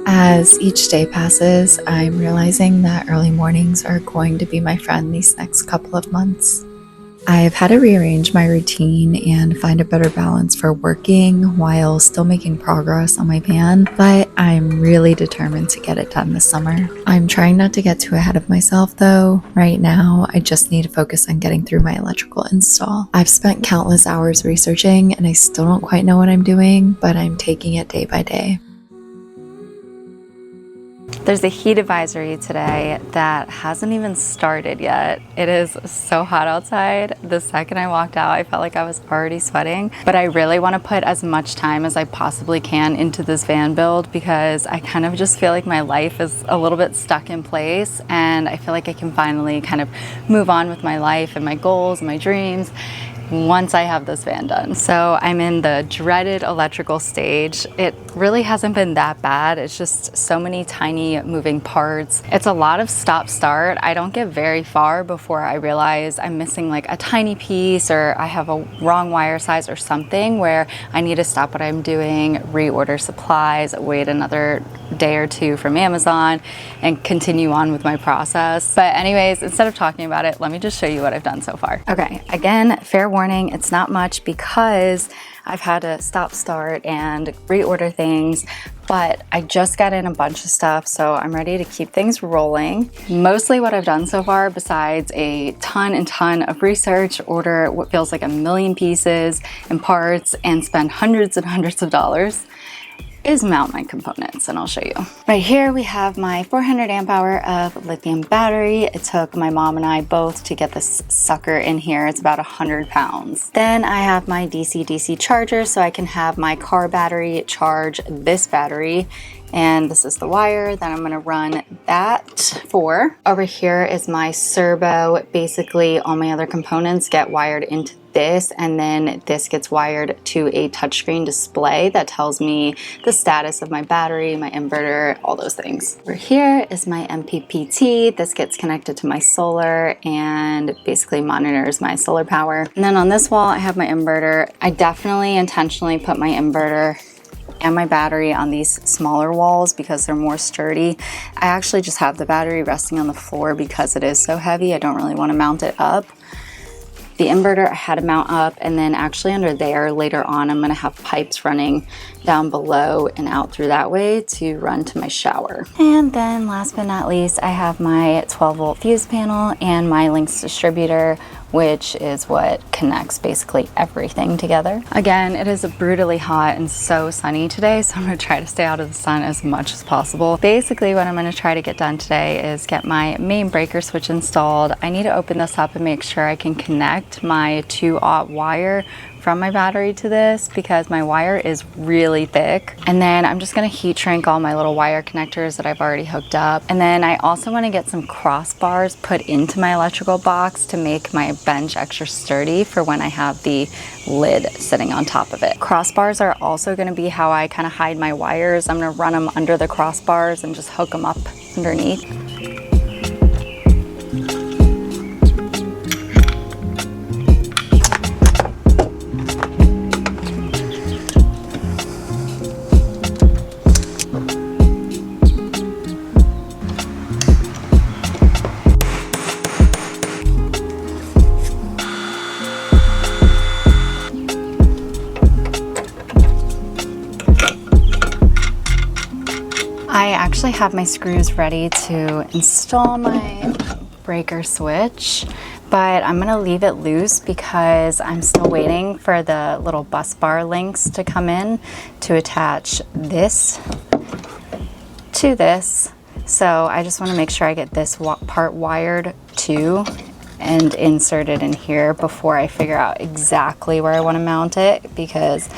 As each day passes, I'm realizing that early mornings are going to be my friend these next couple of months. I've had to rearrange my routine and find a better balance for working while still making progress on my van, but I'm really determined to get it done this summer. I'm trying not to get too ahead of myself though. Right now, I just need to focus on getting through my electrical install. I've spent countless hours researching and I still don't quite know what I'm doing, but I'm taking it day by day. There's a heat advisory today that hasn't even started yet. It is so hot outside. The second I walked out, I felt like I was already sweating. But I really want to put as much time as I possibly can into this van build because I kind of just feel like my life is a little bit stuck in place, and I feel like I can finally kind of move on with my life and my goals and my dreams once I have this van done. So I'm in the dreaded electrical stage. It really hasn't been that bad. It's just so many tiny moving parts. It's a lot of stop start. I don't get very far before I realize I'm missing like a tiny piece, or I have a wrong wire size or something where I need to stop what I'm doing, reorder supplies, wait another day or two from Amazon, and continue on with my process. But anyways, instead of talking about it, let me just show you what I've done so far. Okay, again, fair warning, it's not much because I've had to stop start and reorder things, but I just got in a bunch of stuff, so I'm ready to keep things rolling. Mostly what I've done so far, besides a ton of research, order what feels like a million pieces and parts, and spend hundreds and hundreds of dollars, is mount my components, and I'll show you. Right here we have my 400 amp hour of lithium battery. It took my mom and I both to get this sucker in here. It's about 100 pounds. Then I have my DC-DC charger so I can have my car battery charge this battery. And this is the wire that I'm gonna run that for. Over here is my servo. Basically, all my other components get wired into this, and then this gets wired to a touchscreen display that tells me the status of my battery, my inverter, all those things. Over here is my MPPT. This gets connected to my solar and basically monitors my solar power. And then on this wall, I have my inverter. I definitely intentionally put my inverter and my battery on these smaller walls because they're more sturdy. I actually just have the battery resting on the floor because it is so heavy. I don't really want to mount it up. The inverter I had to mount up, and then actually under there later on I'm going to have pipes running down below and out through that way to run to my shower. And then last but not least, I have my 12 volt fuse panel and my Lynx distributor, which is what connects basically everything together. Again, it is brutally hot and so sunny today, so I'm gonna try to stay out of the sun as much as possible. Basically, what I'm gonna try to get done today is get my main breaker switch installed. I need to open this up and make sure I can connect my 2-aught wire from my battery to this because my wire is really thick. And then I'm just gonna heat shrink all my little wire connectors that I've already hooked up. And then I also wanna get some crossbars put into my electrical box to make my bench extra sturdy for when I have the lid sitting on top of it. Crossbars are also gonna be how I kind of hide my wires. I'm gonna run them under the crossbars and just hook them up underneath. I actually have my screws ready to install my breaker switch, but I'm gonna leave it loose because I'm still waiting for the little bus bar links to come in to attach this to this. So I just want to make sure I get this part wired too and inserted in here before I figure out exactly where I want to mount it, because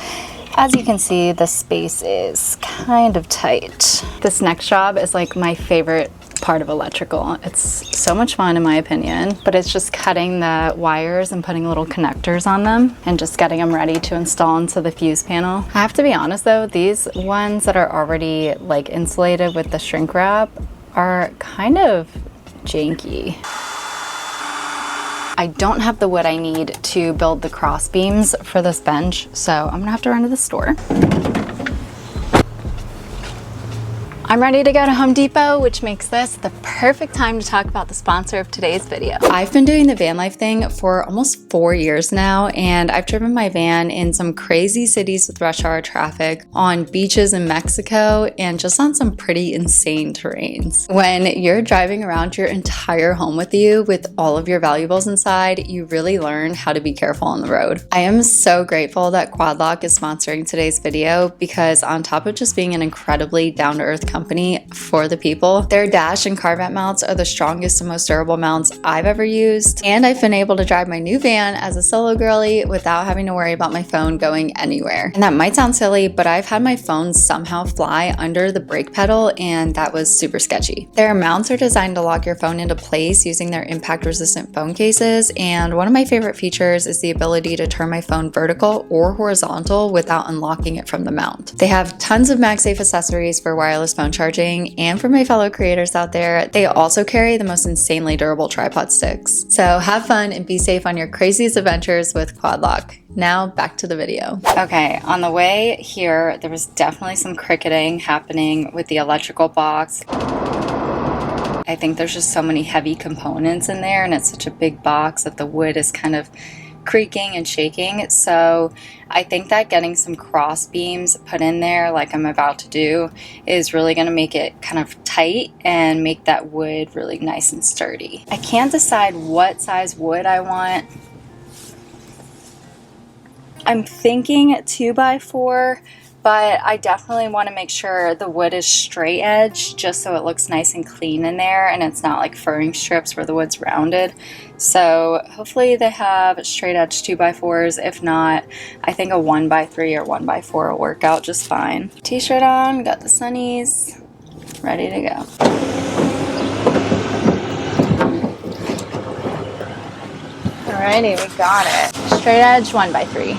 as you can see, the space is kind of tight. This next job is like my favorite part of electrical. It's so much fun in my opinion, but it's just cutting the wires and putting little connectors on them and just getting them ready to install into the fuse panel. I have to be honest though, these ones that are already like insulated with the shrink wrap are kind of janky. I don't have the wood I need to build the cross beams for this bench, so I'm gonna have to run to the store. I'm ready to go to Home Depot, which makes this the perfect time to talk about the sponsor of today's video. I've been doing the van life thing for almost 4 years now, and I've driven my van in some crazy cities with rush hour traffic, on beaches in Mexico, and just on some pretty insane terrains. When you're driving around your entire home with you with all of your valuables inside, you really learn how to be careful on the road. I am so grateful that Quad Lock is sponsoring today's video because on top of just being an incredibly down-to-earth company for the people, their dash and car vent mounts are the strongest and most durable mounts I've ever used, and I've been able to drive my new van as a solo girly without having to worry about my phone going anywhere. And that might sound silly, but I've had my phone somehow fly under the brake pedal, and that was super sketchy. Their mounts are designed to lock your phone into place using their impact resistant phone cases, and one of my favorite features is the ability to turn my phone vertical or horizontal without unlocking it from the mount. They have tons of MagSafe accessories for wireless phone charging, and for my fellow creators out there, they also carry the most insanely durable tripod sticks. So have fun and be safe on your craziest adventures with Quad Lock. Now back to the video. Okay, on the way here, there was definitely some cricketing happening with the electrical box. I think there's just so many heavy components in there, and it's such a big box that the wood is kind of creaking and shaking. So I think that getting some cross beams put in there like I'm about to do is really going to make it kind of tight and make that wood really nice and sturdy. I can't decide what size wood I want. I'm thinking 2x4, but I definitely want to make sure the wood is straight edge just so it looks nice and clean in there and it's not like furring strips where the wood's rounded. So hopefully they have straight edge 2x4s. If not, I think a 1x3 or 1x4 will work out just fine. T-shirt on, got the sunnies, ready to go. Alrighty, we got it. Straight edge 1x3.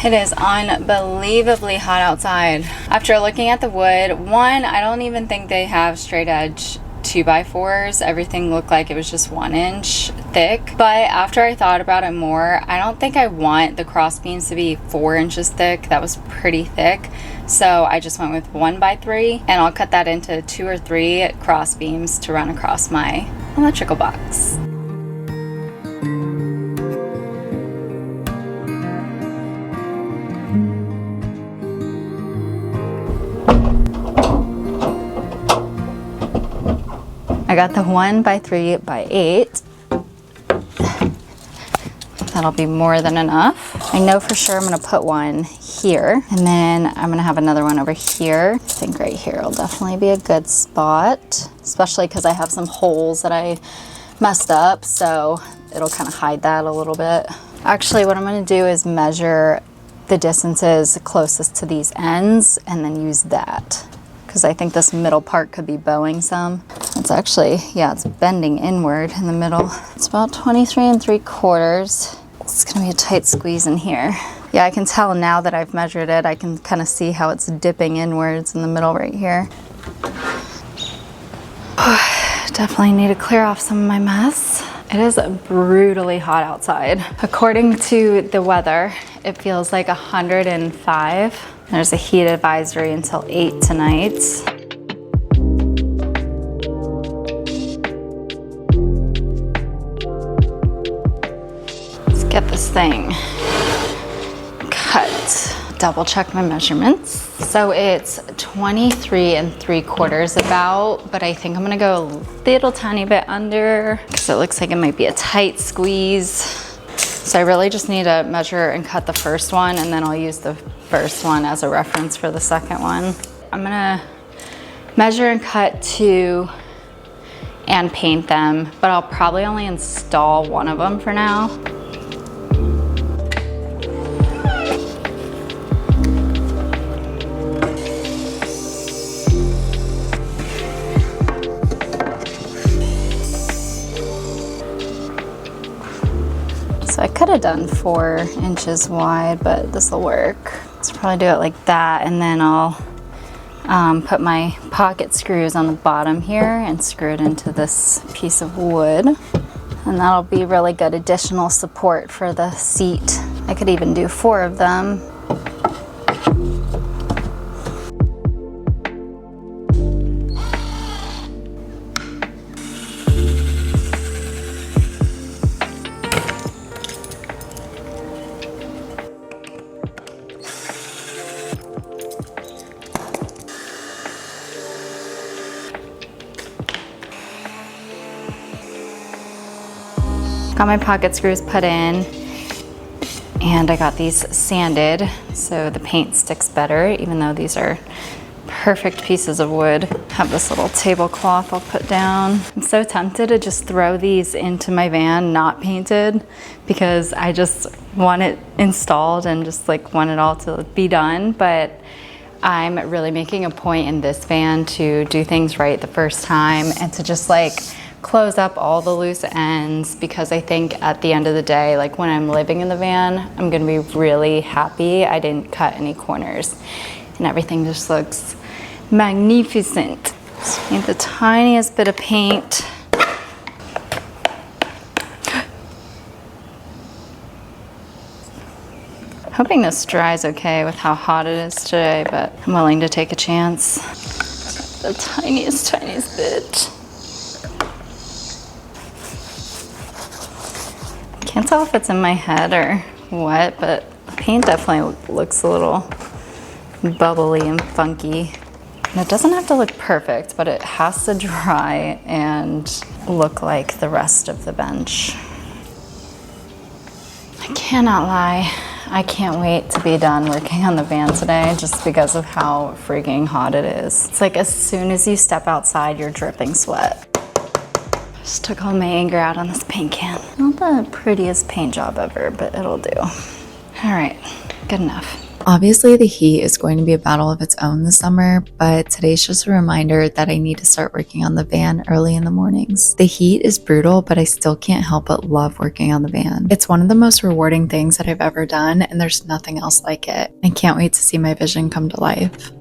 It is unbelievably hot outside. After looking at the wood, one, I don't even think they have straight edge 2x4s. Everything looked like it was just 1 inch thick. But after I thought about it more, I don't think I want the cross beams to be 4 inches thick. That was pretty thick. So I just went with 1x3, and I'll cut that into 2 or 3 cross beams to run across my electrical box. I got the 1x3x8. That'll be more than enough. I know for sure I'm gonna put one here, and then I'm gonna have another one over here. I think right here will definitely be a good spot, especially because I have some holes that I messed up, so it'll kind of hide that a little bit. Actually, what I'm gonna do is measure the distances closest to these ends and then use that, because I think this middle part could be bowing some. It's actually, yeah, it's bending inward in the middle. It's about 23 3/4. It's gonna be a tight squeeze in here. Yeah, I can tell now that I've measured it. I can kind of see how it's dipping inwards in the middle right here. Definitely need to clear off some of my mess. It is brutally hot outside. According to the weather, it feels like 105. There's a heat advisory until 8 tonight. Let's get this thing cut. Double check my measurements. So it's 23 3/4 about, but I think I'm gonna go a little tiny bit under because it looks like it might be a tight squeeze. So I really just need to measure and cut the first one, and then I'll use the first one as a reference for the second one. I'm gonna measure and cut 2 and paint them, but I'll probably only install one of them for now. So I could have done 4 inches wide, but this will work. Let's probably do it like that, and then I'll put my pocket screws on the bottom here and screw it into this piece of wood. And that'll be really good additional support for the seat. I could even do 4 of them. Got my pocket screws put in, and I got these sanded so the paint sticks better, even though these are perfect pieces of wood. Have this little tablecloth I'll put down. I'm so tempted to just throw these into my van not painted, because I just want it installed and just like want it all to be done. But I'm really making a point in this van to do things right the first time and to just like close up all the loose ends, because I think at the end of the day, like when I'm living in the van, I'm gonna be really happy I didn't cut any corners and everything just looks magnificent. Just need the tiniest bit of paint. Hoping this dries okay with how hot it is today, but I'm willing to take a chance. The tiniest bit. Can't tell if it's in my head or what, but the paint definitely looks a little bubbly and funky. And it doesn't have to look perfect, but it has to dry and look like the rest of the bench. I cannot lie, I can't wait to be done working on the van today, just because of how freaking hot it is. It's like as soon as you step outside, you're dripping sweat. Just took all my anger out on this paint can. Not the prettiest paint job ever, but it'll do. All right, good enough. Obviously, the heat is going to be a battle of its own this summer, but today's just a reminder that I need to start working on the van early in the mornings. The heat is brutal, but I still can't help but love working on the van. It's one of the most rewarding things that I've ever done, and there's nothing else like it. I can't wait to see my vision come to life.